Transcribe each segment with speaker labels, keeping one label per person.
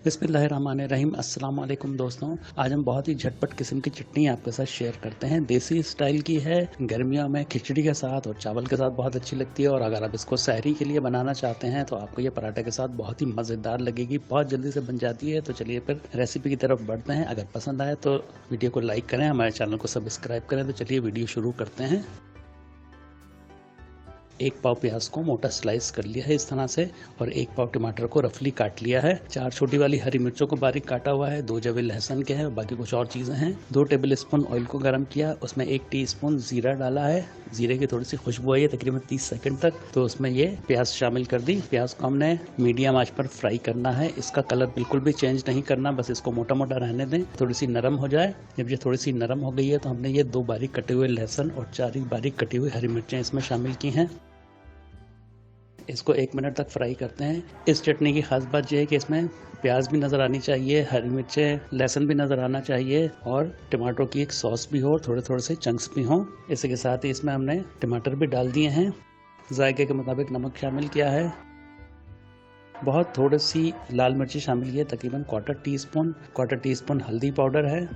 Speaker 1: बिस्मिल्लाहिर्रहमानिर्रहीम। अस्सलाम वालेकुम दोस्तों, आज हम बहुत ही झटपट किस्म की चटनी आपके साथ शेयर करते हैं। देसी स्टाइल की है, गर्मियों में खिचड़ी के साथ और चावल के साथ बहुत अच्छी लगती है। और अगर आप इसको सहरी के लिए बनाना चाहते हैं तो आपको ये पराठे के साथ बहुत ही मज़ेदार लगेगी, बहुत जल्दी से बन जाती है। तो चलिए फिर रेसिपी की तरफ बढ़ते हैं। अगर पसंद आए तो वीडियो को लाइक करें, हमारे चैनल को सब्सक्राइब करें। तो चलिए वीडियो शुरू करते हैं। एक पाव प्याज को मोटा स्लाइस कर लिया है इस तरह से, और एक पाव टमाटर को रफली काट लिया है। 4 छोटी वाली हरी मिर्चों को बारीक काटा हुआ है। 2 जवे लहसुन के हैं, बाकी कुछ और चीज़ें हैं। 2 टेबल स्पून ऑयल को गर्म किया, उसमें 1 टीस्पून जीरा डाला है। जीरे की थोड़ी सी खुशबू आई है तकरीबन 30 सेकंड तक, तो उसमें ये प्याज शामिल कर दी। प्याज को हमने मीडियम आंच पर फ्राई करना है। इसका कलर बिल्कुल भी चेंज नहीं करना, बस इसको मोटा मोटा रहने दें, थोड़ी सी नरम हो जाए। जब ये थोड़ी सी नरम हो गई है तो हमने ये 2 बारीक कटे हुए लहसुन और 4 बारीक कटी हुई हरी मिर्चें इसमें शामिल की हैं। इसको 1 मिनट तक फ्राई करते हैं। इस चटनी की खास बात यह है कि इसमें प्याज भी नज़र आनी चाहिए, हरी मिर्चें, लहसुन भी नज़र आना चाहिए, और टमाटरों की एक सॉस भी हो, थोड़े थोड़े से चंक्स भी हों। इसी के साथ ही इसमें हमने टमाटर भी डाल दिए हैं। जायके के मुताबिक नमक शामिल किया है। बहुत थोड़ी सी लाल मिर्ची शामिल की है, तकरीबन क्वार्टर टी स्पून हल्दी पाउडर है।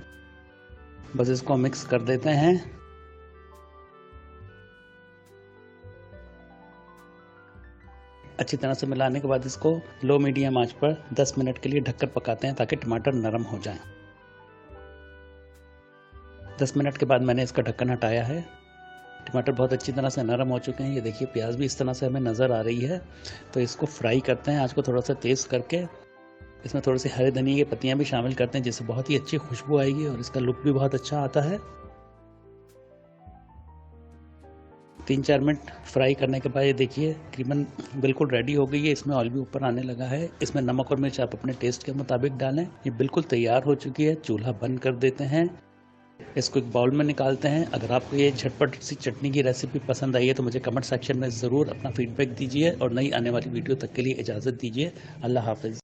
Speaker 1: बस इसको मिक्स कर देते हैं। अच्छी तरह से मिलाने के बाद इसको लो मीडियम आंच पर 10 मिनट के लिए ढककर पकाते हैं ताकि टमाटर नरम हो जाएं। 10 मिनट के बाद मैंने इसका ढक्कन हटाया है। टमाटर बहुत अच्छी तरह से नरम हो चुके हैं। ये देखिए प्याज भी इस तरह से हमें नज़र आ रही है। तो इसको फ्राई करते हैं, आंच को थोड़ा सा तेज़ करके। इसमें थोड़ी सी हरे धनिया की पत्तियाँ भी शामिल करते हैं, जिससे बहुत ही अच्छी खुशबू आएगी और इसका लुक भी बहुत अच्छा आता है। 3-4 मिनट फ्राई करने के बाद ये देखिए तकरीबन बिल्कुल रेडी हो गई है। इसमें ऑयल भी ऊपर आने लगा है। इसमें नमक और मिर्च आप अपने टेस्ट के मुताबिक डालें। ये बिल्कुल तैयार हो चुकी है। चूल्हा बंद कर देते हैं, इसको एक बाउल में निकालते हैं। अगर आपको ये झटपट सी चटनी की रेसिपी पसंद आई है तो मुझे कमेंट सेक्शन में ज़रूर अपना फीडबैक दीजिए, और नई आने वाली वीडियो तक के लिए इजाज़त दीजिए। अल्लाह हाफ़िज़।